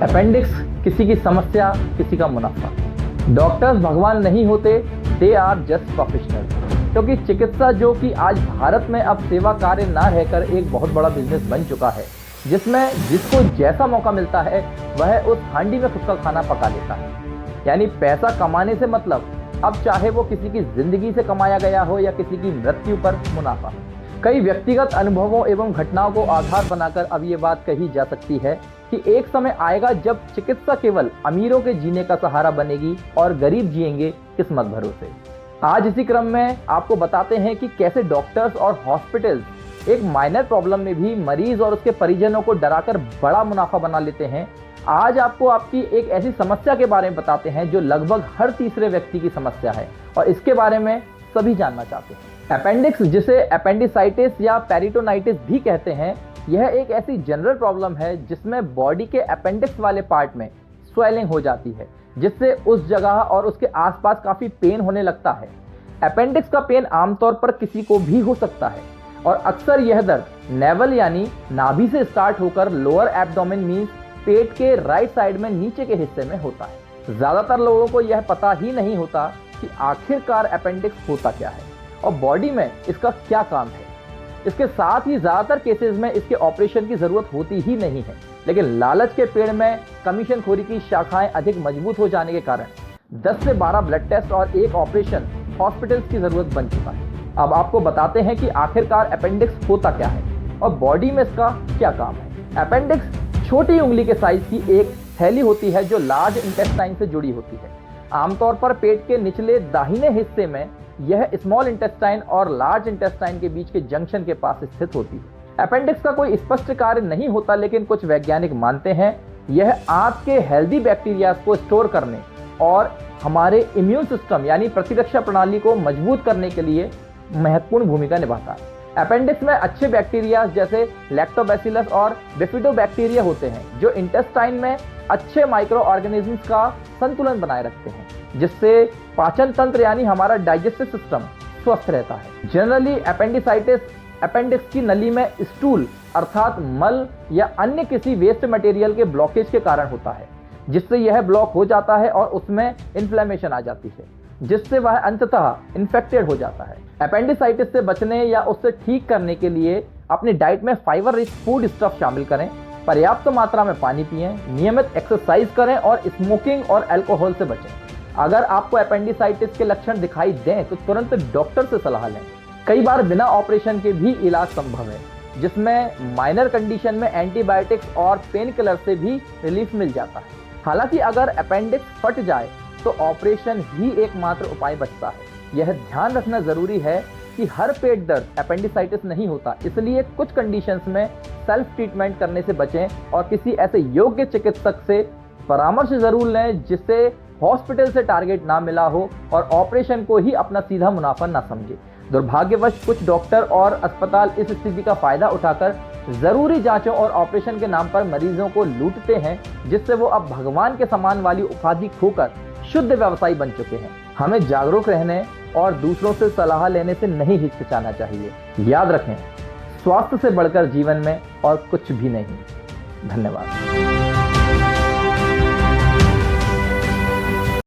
Appendix किसी की समस्या, किसी का मुनाफा। डॉक्टर्स भगवान नहीं होते, दे आर जस्ट प्रोफेशनल। क्योंकि चिकित्सा जो कि आज भारत में अब सेवा कार्य ना रहकर एक बहुत बड़ा बिजनेस बन चुका है, जिसमें जिसको जैसा मौका मिलता है वह उस हांडी में खुद का खाना पका लेता है। यानी पैसा कमाने से मतलब, अब चाहे वो किसी की जिंदगी से कमाया गया हो या किसी की मृत्यु पर मुनाफा। कई व्यक्तिगत अनुभवों एवं घटनाओं को आधार बनाकर अब ये बात कही जा सकती है कि एक समय आएगा जब चिकित्सा केवल अमीरों के जीने का सहारा बनेगी और गरीब जिएंगे किस्मत भरोसे। आज इसी क्रम में आपको बताते हैं कि कैसे डॉक्टर्स और हॉस्पिटल्स एक माइनर प्रॉब्लम में भी मरीज और उसके परिजनों को डराकर बड़ा मुनाफा बना लेते हैं। आज आपको आपकी एक ऐसी समस्या के बारे में बताते हैं जो लगभग हर तीसरे व्यक्ति की समस्या है और इसके बारे में सभी जानना चाहते हैं। अपेंडिक्स, जिसे अपेंडिसाइटिस या पेरिटोनाइटिस भी कहते हैं, यह एक ऐसी जनरल प्रॉब्लम है जिसमें बॉडी के अपेंडिक्स वाले पार्ट में स्वेलिंग हो जाती है, जिससे उस जगह और उसके आसपास काफी पेन होने लगता है। अपेंडिक्स का पेन आमतौर पर किसी को भी हो सकता है और अक्सर यह दर्द नेवल यानी नाभि से स्टार्ट होकर लोअर एब्डोमेन मींस पेट के राइट साइड में नीचे के हिस्से में होता है। ज्यादातर लोगों को यह पता ही नहीं होता कि आखिरकार अपेंडिक्स होता क्या है और बॉडी में इसका क्या काम है। इसके साथ ही ज्यादातर केसेस में इसके ऑपरेशन की जरूरत होती ही नहीं है, लेकिन लालच के पेड़ में कमीशनखोरी की शाखाएं अधिक मजबूत हो जाने के कारण 10 से 12 ब्लड टेस्ट और एक ऑपरेशन हॉस्पिटल्स की जरूरत बन चुका है। अब आपको बताते हैं कि आखिरकार अपेंडिक्स होता क्या है और बॉडी में इसका क्या काम है। अपेंडिक्स छोटी उंगली के साइज की एक थैली होती है जो लार्ज इंटेस्टाइन से जुड़ी होती है। आमतौर पर पेट के निचले दाहिने हिस्से में यह स्मॉल इंटेस्टाइन और लार्ज इंटेस्टाइन के बीच के जंक्शन के पास स्थित होती है। अपेंडिक्स का कोई स्पष्ट कार्य नहीं होता, लेकिन कुछ वैज्ञानिक मानते हैं यह आंत के हेल्दी बैक्टीरिया को स्टोर करने और हमारे इम्यून सिस्टम यानी प्रतिरक्षा प्रणाली को मजबूत करने के लिए महत्वपूर्ण भूमिका निभाता है। अपेंडिक्स में अच्छे बैक्टीरिया जैसे लैक्टोबैसिलस और बिफिडोबैक्टीरिया होते हैं जो इंटेस्टाइन में अच्छे माइक्रो ऑर्गेनिजम्स का संतुलन बनाए रखते हैं, जिससे पाचन तंत्र यानी हमारा डाइजेस्टिव सिस्टम स्वस्थ रहता है। जनरली अपेंडिसाइटिस अपेंडिक्स की नली में स्टूल अर्थात मल या अन्य किसी वेस्ट मटेरियल के ब्लॉकेज के कारण होता है, जिससे यह ब्लॉक हो जाता है और उसमें इन्फ्लेमेशन आ जाती है, जिससे वह अंततः इन्फेक्टेड हो जाता है। अपेंडिसाइटिस से बचने या उससे ठीक करने के लिए अपनी डाइट में फाइबर रिच फूड स्टफ शामिल करें, पर्याप्त मात्रा में पानी पिएं, नियमित एक्सरसाइज करें और स्मोकिंग और अल्कोहल से बचें। अगर आपको अपेंडिसाइटिस के लक्षण दिखाई दें तो तुरंत डॉक्टर से सलाह लें। कई बार बिना ऑपरेशन के भी इलाज संभव है, जिसमें माइनर कंडीशन में एंटीबायोटिक्स और पेन किलर से भी रिलीफ मिल जाता है। हालांकि अगर अपेंडिक्स फट जाए तो ऑपरेशन ही एकमात्र उपाय बचता है। यह ध्यान रखना जरूरी है कि हर पेट दर्द अपेंडिसाइटिस नहीं होता, इसलिए कुछ कंडीशंस में सेल्फ ट्रीटमेंट करने से बचें और किसी ऐसे योग्य चिकित्सक से परामर्श जरूर लें जिससे हॉस्पिटल से टारगेट ना मिला हो और ऑपरेशन को ही अपना सीधा मुनाफा ना समझे। दुर्भाग्यवश कुछ डॉक्टर और अस्पताल इस स्थिति का फायदा उठाकर जरूरी जांचों और ऑपरेशन के नाम पर मरीजों को लूटते हैं, जिससे वो अब भगवान के समान वाली उपाधि खोकर शुद्ध व्यवसायी बन चुके हैं। हमें जागरूक रहने और दूसरों से सलाह लेने से नहीं हिचकिचाना चाहिए। याद रखें, स्वास्थ्य से बढ़कर जीवन में और कुछ भी नहीं। धन्यवाद।